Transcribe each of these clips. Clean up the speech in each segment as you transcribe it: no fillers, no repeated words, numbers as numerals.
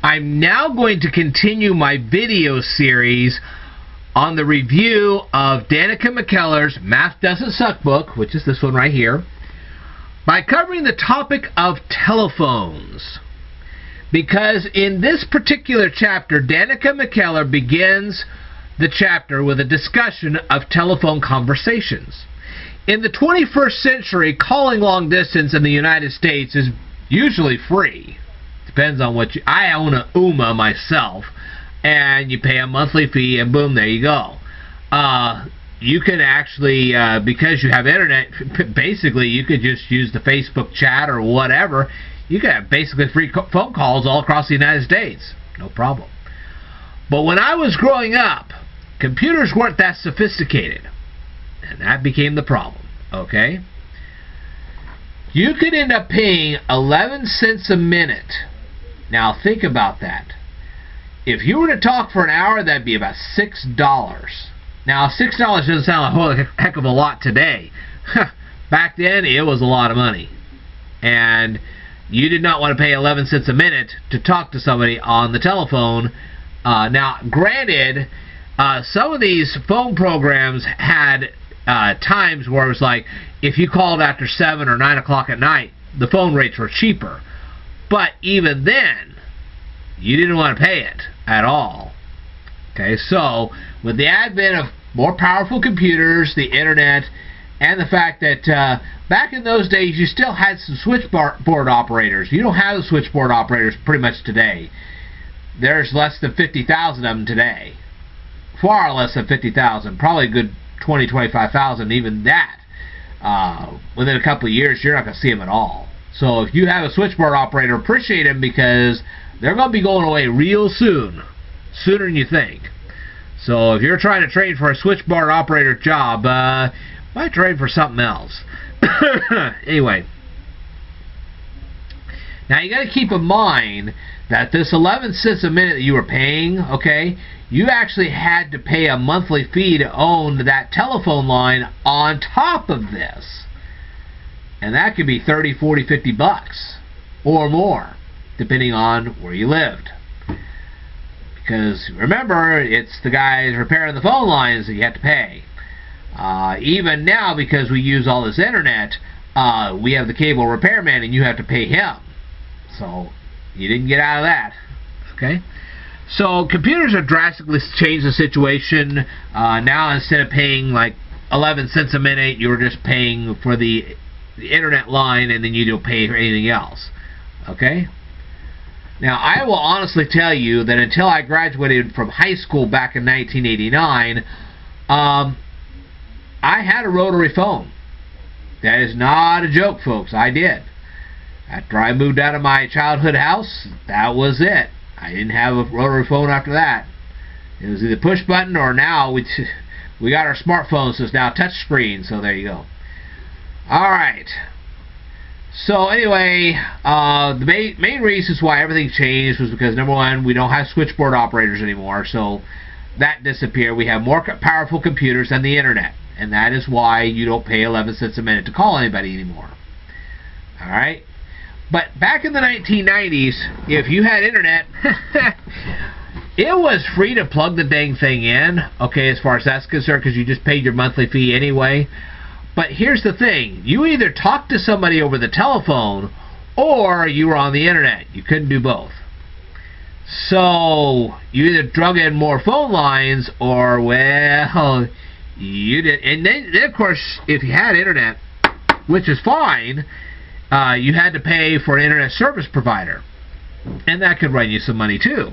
I'm now going to continue my video series on the review of Danica McKellar's Math Doesn't Suck book, which is this one right here, by covering the topic of telephones. Because in this particular chapter, Danica McKellar begins the chapter with a discussion of telephone conversations. In the 21st century, calling long distance in the United States is usually free. Depends on what you... I own a UMA myself, and you pay a monthly fee, and boom, there you go. You can actually, because you have internet, basically you could just use the Facebook chat or whatever. You can have basically free phone calls all across the United States. No problem. But when I was growing up, computers weren't that sophisticated, and that became the problem, okay? You could end up paying 11 cents a minute. Now think about that. If you were to talk for an hour, that'd be about $6. Now, $6 doesn't sound like a whole heck of a lot today. Back then, it was a lot of money. And you did not want to pay 11 cents a minute to talk to somebody on the telephone. Now, granted, some of these phone programs had times where it was like, if you called after 7 or 9 o'clock at night, the phone rates were cheaper. But even then, you didn't want to pay it at all. Okay, so with the advent of more powerful computers, the internet, and the fact that back in those days you still had some switchboard operators. You don't have the switchboard operators pretty much today. There's less than 50,000 of them today. Far less than 50,000. Probably a good 20, 25,000, even that. Within a couple of years, you're not going to see them at all. So if you have a switchboard operator, appreciate them because they're going to be going away real soon. Sooner than you think. So if you're trying to train for a switchboard operator job, might train for something else. Anyway. Now you got to keep in mind that this 11 cents a minute that you were paying, okay, you actually had to pay a monthly fee to own that telephone line on top of this. And that could be 30, 40, 50 bucks or more, depending on where you lived. Because remember, it's the guys repairing the phone lines that you have to pay. Even now, because we use all this internet, we have the cable repairman and you have to pay him. So you didn't get out of that. Okay? So computers have drastically changed the situation. Now instead of paying like 11 cents a minute, you're just paying for the internet line, and then you don't pay for anything else. Okay? Now, I will honestly tell you that until I graduated from high school back in 1989, I had a rotary phone. That is not a joke, folks. I did. After I moved out of my childhood house, that was it. I didn't have a rotary phone after that. It was either push button or now we got our smartphones, so it's now touch screen, so there you go. Alright, so anyway, the main reasons why everything changed was because, number one, we don't have switchboard operators anymore, so that disappeared. We have more powerful computers than the internet, and that is why you don't pay 11 cents a minute to call anybody anymore. Alright, but back in the 1990s, if you had internet, it was free to plug the dang thing in, okay, as far as that's concerned, because you just paid your monthly fee anyway. But here's the thing. You either talked to somebody over the telephone or you were on the internet. You couldn't do both. So you either drug in more phone lines or, well, you did. And then of course, if you had internet, which is fine, you had to pay for an internet service provider. And that could run you some money too,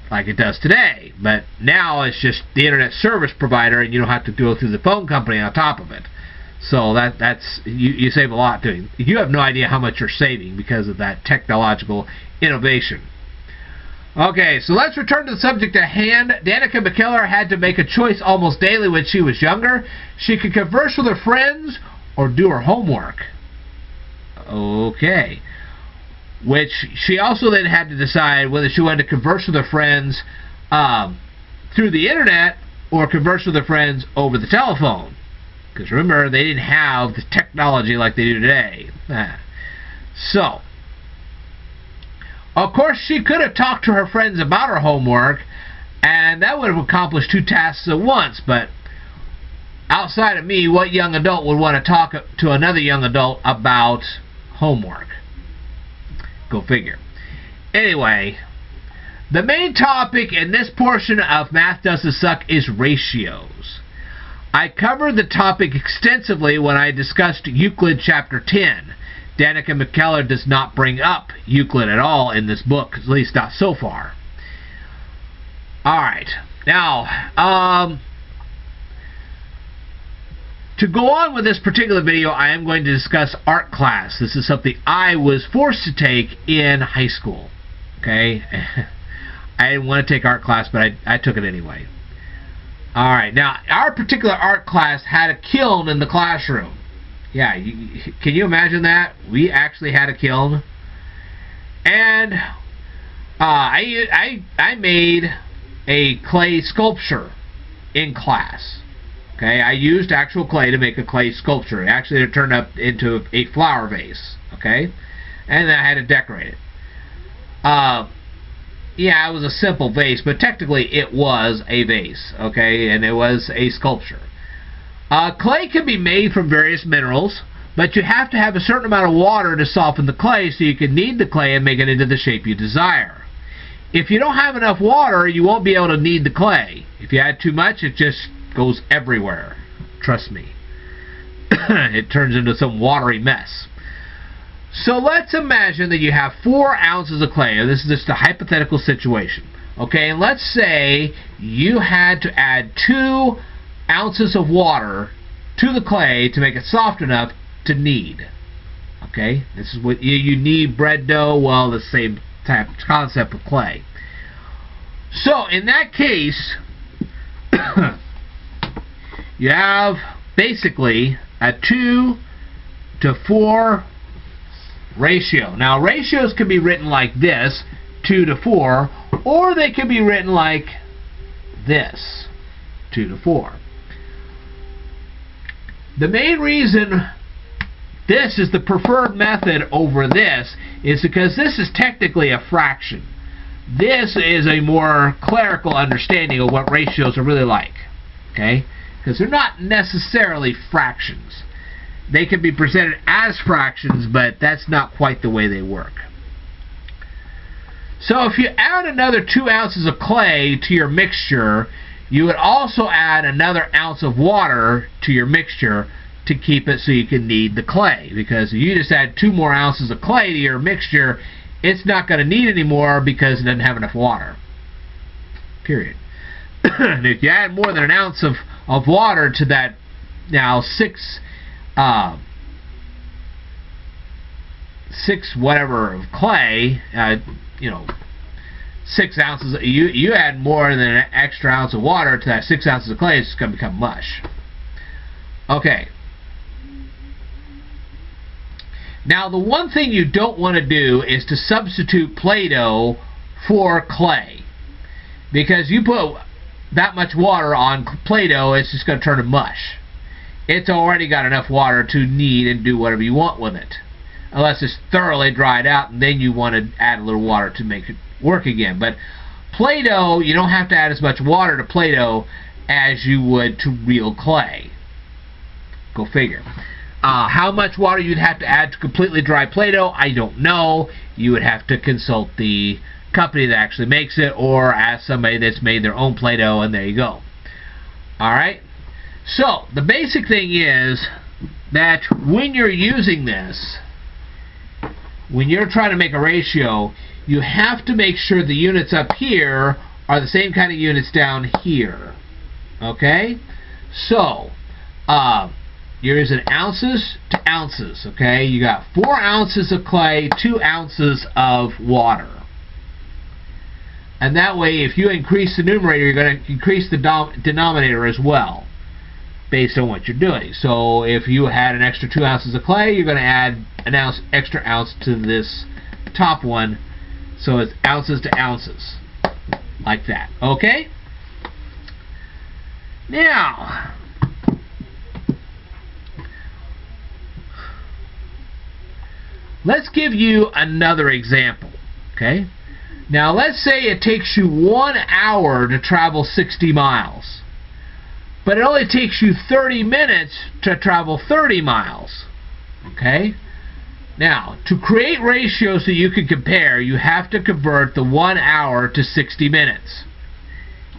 like it does today. But now it's just the internet service provider, and you don't have to go through the phone company on top of it. So that's you save a lot doing. You have no idea how much you're saving because of that technological innovation. Okay, so let's return to the subject at hand. Danica McKellar had to make a choice almost daily when she was younger. She could converse with her friends or do her homework. Okay. Which she also then had to decide whether she wanted to converse with her friends through the internet or converse with her friends over the telephone. Because remember, they didn't have the technology like they do today. So, Of course, she could have talked to her friends about her homework, and that would have accomplished 2 tasks at once, but outside of me, what young adult would want to talk to another young adult about homework? Go figure. Anyway, the main topic in this portion of Math Doesn't Suck is ratios. I covered the topic extensively when I discussed Euclid Chapter 10. Danica McKellar does not bring up Euclid at all in this book, at least not so far. Alright, now, to go on with this particular video, I am going to discuss art class. This is something I was forced to take in high school. Okay? I didn't want to take art class, but I took it anyway. Alright, now, our particular art class had a kiln in the classroom. Yeah, can you imagine that? We actually had a kiln. And I made a clay sculpture in class. Okay, I used actual clay to make a clay sculpture. Actually, it turned up into a flower vase. Okay, and then I had to decorate it. Yeah, it was a simple vase, but technically it was a vase. Okay, and it was a sculpture. Clay can be made from various minerals, but you have to have a certain amount of water to soften the clay so you can knead the clay and make it into the shape you desire. If you don't have enough water, you won't be able to knead the clay. If you add too much, it just goes everywhere. Trust me. It turns into some watery mess. So let's imagine that you have 4 ounces of clay. This is just a hypothetical situation. Okay, and let's say you had to add 2 ounces of water to the clay to make it soft enough to knead. Okay, this is what you knead bread dough. Well, the same type concept of clay. So in that case, you have basically a 2 to 4 ratio. Now ratios can be written like this, 2 to 4, or they can be written like this, 2 to 4. The main reason this is the preferred method over this is because this is technically a fraction. This is a more clerical understanding of what ratios are really like. Okay? Because they're not necessarily fractions. They can be presented as fractions, but that's not quite the way they work. So if you add another 2 ounces of clay to your mixture, you would also add another ounce of water to your mixture to keep it so you can knead the clay. Because if you just add 2 more ounces of clay to your mixture, it's not going to knead anymore because it doesn't have enough water. Period. And if you add more than an ounce of water to that now 6 whatever of clay, 6 ounces, you add more than an extra ounce of water to that 6 ounces of clay, it's going to become mush. Okay. Now the one thing you don't want to do is to substitute Play-Doh for clay. Because you put that much water on Play-Doh, it's just going to turn to mush. It's already got enough water to knead and do whatever you want with it. Unless it's thoroughly dried out, and then you want to add a little water to make it work again. But Play-Doh, you don't have to add as much water to Play-Doh as you would to real clay. Go figure. How much water you'd have to add to completely dry Play-Doh, I don't know. You would have to consult the company that actually makes it, or ask somebody that's made their own Play-Doh, and there you go. Alright? So, the basic thing is that when you're using this, when you're trying to make a ratio, you have to make sure the units up here are the same kind of units down here. Okay? So, you're using ounces to ounces. Okay? You got 4 ounces of clay, 2 ounces of water. And that way, if you increase the numerator, you're going to increase the denominator as well, based on what you're doing. So if you had an extra 2 ounces of clay, you're going to add an extra ounce to this top one. So it's ounces to ounces. Like that. Okay? Now, let's give you another example. Okay? Now let's say it takes you 1 hour to travel 60 miles. But it only takes you 30 minutes to travel 30 miles. Okay? Now, to create ratios that you can compare, you have to convert the 1 hour to 60 minutes.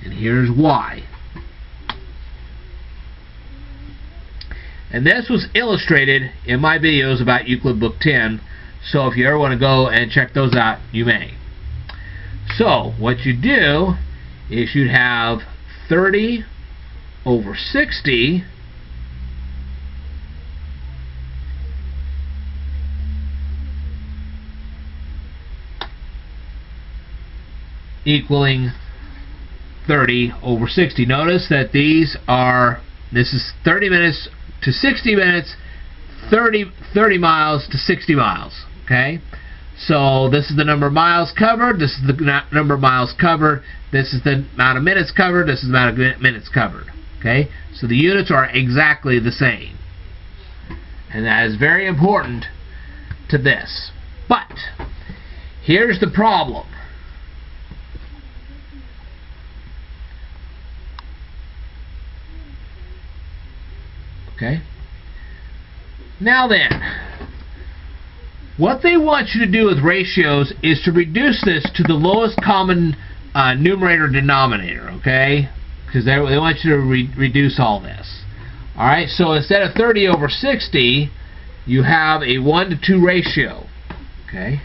And here's why. And this was illustrated in my videos about Euclid Book 10, so if you ever want to go and check those out, you may. So, what you do is you'd have 30 over 60 equaling 30 over 60. Notice that this is 30 minutes to 60 minutes, 30 miles to 60 miles. Okay? So this is the number of miles covered, this is the number of miles covered, this is the amount of minutes covered, this is the amount of minutes covered. Okay? So the units are exactly the same. And that is very important to this. But here's the problem. Okay? Now then, what they want you to do with ratios is to reduce this to the lowest common numerator denominator, okay? Because they want you to reduce all this. Alright, so instead of 30 over 60, you have a 1 to 2 ratio. Okay?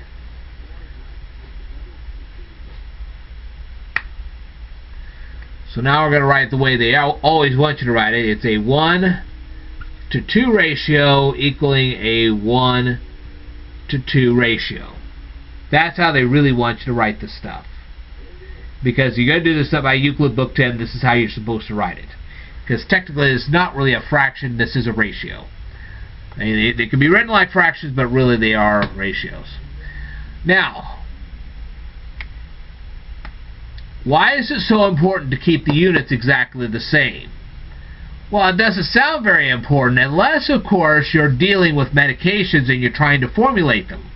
So now we're going to write it the way they always want you to write it. It's a 1 to 2 ratio equaling a 1 to 2 ratio. That's how they really want you to write this stuff. Because you're going to do this stuff by Euclid Book 10, this is how you're supposed to write it. Because technically it's not really a fraction, this is a ratio. And they can be written like fractions, but really they are ratios. Now, why is it so important to keep the units exactly the same? Well, it doesn't sound very important unless, of course, you're dealing with medications and you're trying to formulate them.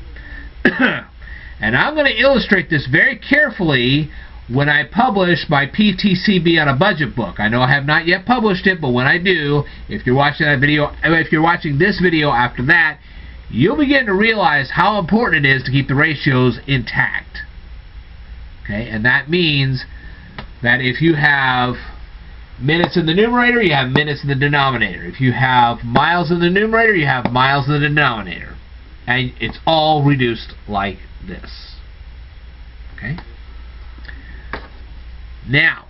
And I'm going to illustrate this very carefully when I publish my PTCB on a budget book. I know I have not yet published it, but when I do, if you're watching that video, if you're watching this video after that, you'll begin to realize how important it is to keep the ratios intact. Okay, and that means that if you have minutes in the numerator, you have minutes in the denominator. If you have miles in the numerator, you have miles in the denominator. And it's all reduced like this. Okay? Now,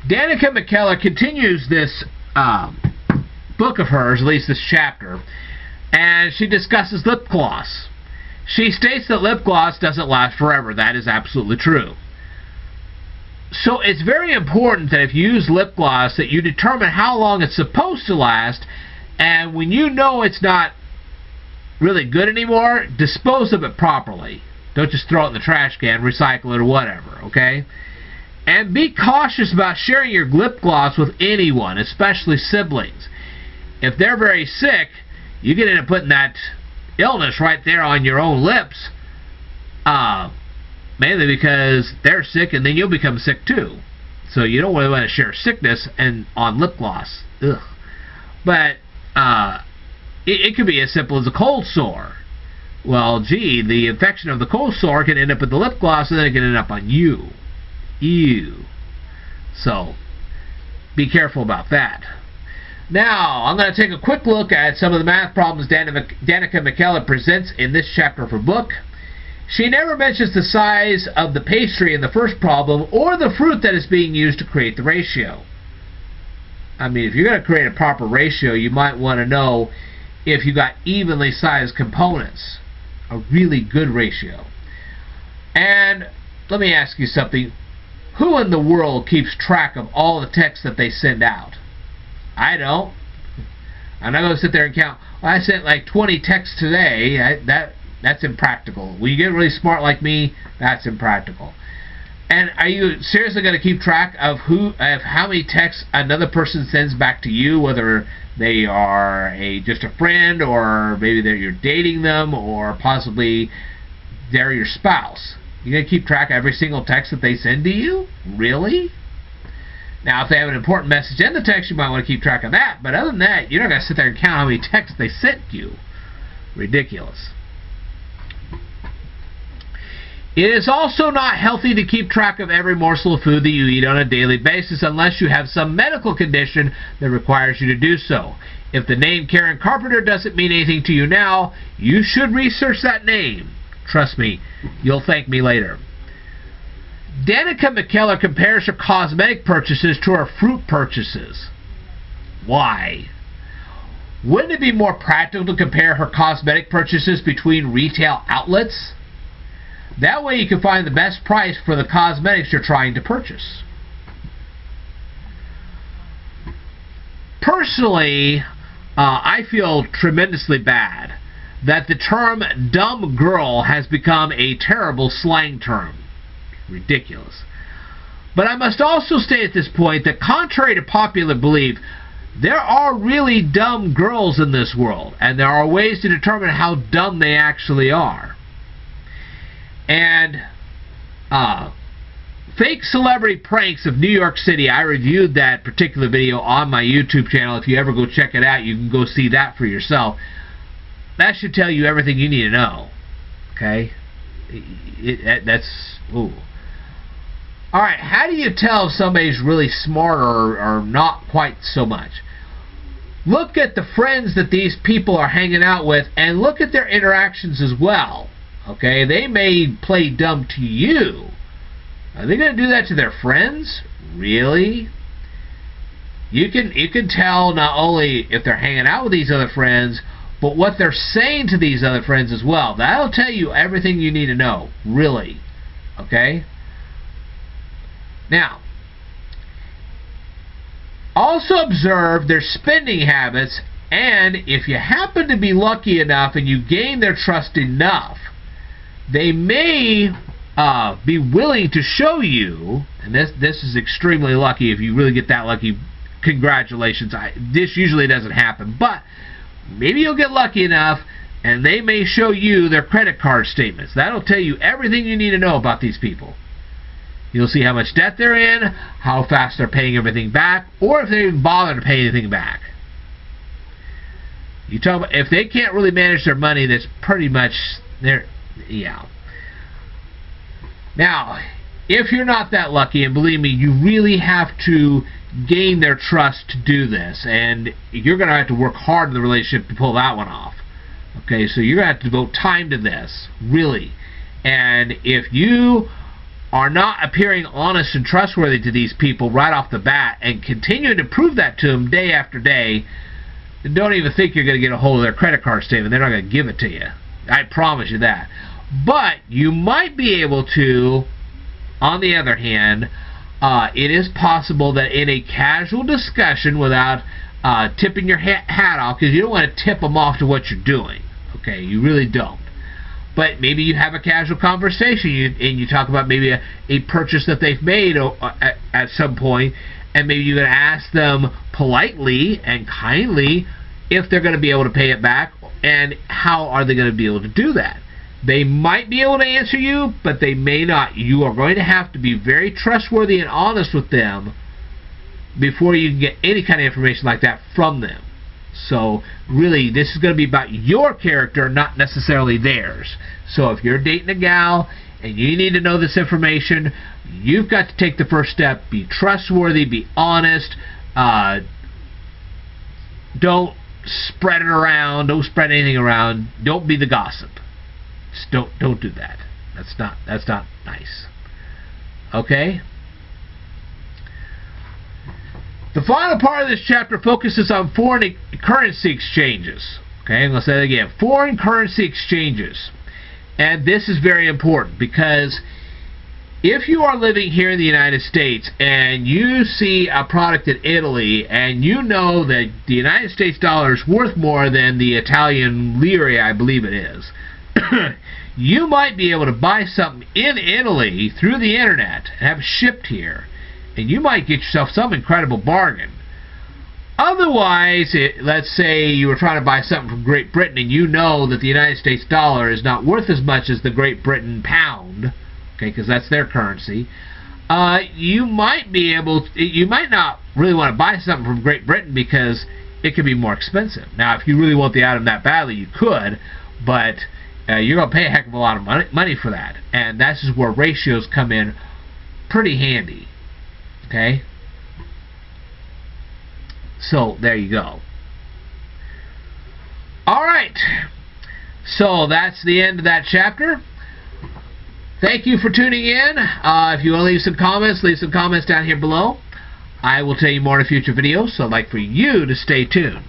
Danica McKellar continues this book of hers, at least this chapter, and she discusses lip gloss. She states that lip gloss doesn't last forever. That is absolutely true. So it's very important that if you use lip gloss that you determine how long it's supposed to last, and when you know it's not really good anymore, dispose of it properly. Don't just throw it in the trash can, recycle it or whatever, okay? And be cautious about sharing your lip gloss with anyone, especially siblings. If they're very sick, you can end up putting that illness right there on your own lips, mainly because they're sick and then you'll become sick too. So you don't really want to share sickness and on lip gloss. Ugh. But it could be as simple as a cold sore. Well, gee, the infection of the cold sore can end up with the lip gloss and then it can end up on you. Ew. So, be careful about that. Now, I'm going to take a quick look at some of the math problems Danica McKellar presents in this chapter of her book. She never mentions the size of the pastry in the first problem or the fruit that is being used to create the ratio. I mean, if you're going to create a proper ratio, you might want to know if you got evenly sized components. A really good ratio. And let me ask you something. Who in the world keeps track of all the texts that they send out? I don't. I'm not going to sit there and count. Well, I sent like 20 texts today. That's impractical. When you get really smart like me, that's impractical. And are you seriously going to keep track of how many texts another person sends back to you, whether they are just a friend, or maybe you're dating them, or possibly they're your spouse? You going to keep track of every single text that they send to you? Really? Now, if they have an important message in the text, you might want to keep track of that. But other than that, you're not going to sit there and count how many texts they sent you. Ridiculous. It is also not healthy to keep track of every morsel of food that you eat on a daily basis unless you have some medical condition that requires you to do so. If the name Karen Carpenter doesn't mean anything to you now, you should research that name. Trust me, you'll thank me later. Danica McKellar compares her cosmetic purchases to her fruit purchases. Why? Wouldn't it be more practical to compare her cosmetic purchases between retail outlets? That way you can find the best price for the cosmetics you're trying to purchase. Personally, I feel tremendously bad that the term dumb girl has become a terrible slang term. Ridiculous. But I must also state at this point that contrary to popular belief, there are really dumb girls in this world, and there are ways to determine how dumb they actually are. And fake celebrity pranks of New York City, I reviewed that particular video on my YouTube channel. If you ever go check it out, you can go see that for yourself. That should tell you everything you need to know. Okay? That's... Ooh. Alright, how do you tell if somebody's really smart or not quite so much? Look at the friends that these people are hanging out with, and look at their interactions as well. Okay, they may play dumb to you. Are they going to do that to their friends? Really? You can tell not only if they're hanging out with these other friends, but what they're saying to these other friends as well. That'll tell you everything you need to know, really. Okay? Now, also observe their spending habits, and if you happen to be lucky enough and you gain their trust enough, they may be willing to show you, and this is extremely lucky. If you really get that lucky, congratulations. This usually doesn't happen, but maybe you'll get lucky enough and they may show you their credit card statements. That'll tell you everything you need to know about these people. You'll see how much debt they're in, how fast they're paying everything back, or if they even bother to pay anything back. You talk about if they can't really manage their money, that's pretty much their... Yeah. Now, if you're not that lucky, and believe me, you really have to gain their trust to do this, and you're going to have to work hard in the relationship to pull that one off. Okay, so you're going to have to devote time to this, really. And if you are not appearing honest and trustworthy to these people right off the bat, and continue to prove that to them day after day, don't even think you're going to get a hold of their credit card statement. They're not going to give it to you. I promise you that. But you might be able to, on the other hand, it is possible that in a casual discussion, without tipping your hat off, because you don't want to tip them off to what you're doing. Okay, you really don't. But maybe you have a casual conversation and you talk about maybe a purchase that they've made at some point, and maybe you're going to ask them politely and kindly if they're going to be able to pay it back, and how are they going to be able to do that. They might be able to answer you, but they may not. You are going to have to be very trustworthy and honest with them before you can get any kind of information like that from them. So really, this is going to be about your character, not necessarily theirs. So if you're dating a gal and you need to know this information, you've got to take the first step. Be trustworthy, be honest. Don't spread it around. Don't spread anything around. Don't be the gossip. Just don't do that. That's not nice. Okay? The final part of this chapter focuses on foreign currency exchanges. Okay, I'm going to say that again. Foreign currency exchanges. And this is very important, because if you are living here in the United States and you see a product in Italy and you know that the United States dollar is worth more than the Italian lire, I believe it is. you might be able to buy something in Italy through the internet and have it shipped here, and you might get yourself some incredible bargain. Otherwise, let's say you were trying to buy something from Great Britain and you know that the United States dollar is not worth as much as the Great Britain pound, okay, because that's their currency. You might not really want to buy something from Great Britain because it could be more expensive. Now, if you really want the item that badly, you could, but you're going to pay a heck of a lot of money for that. And that's just where ratios come in pretty handy. Okay? So, there you go. Alright. So, that's the end of that chapter. Thank you for tuning in. If you want to leave some comments down here below. I will tell you more in future videos, so I'd like for you to stay tuned.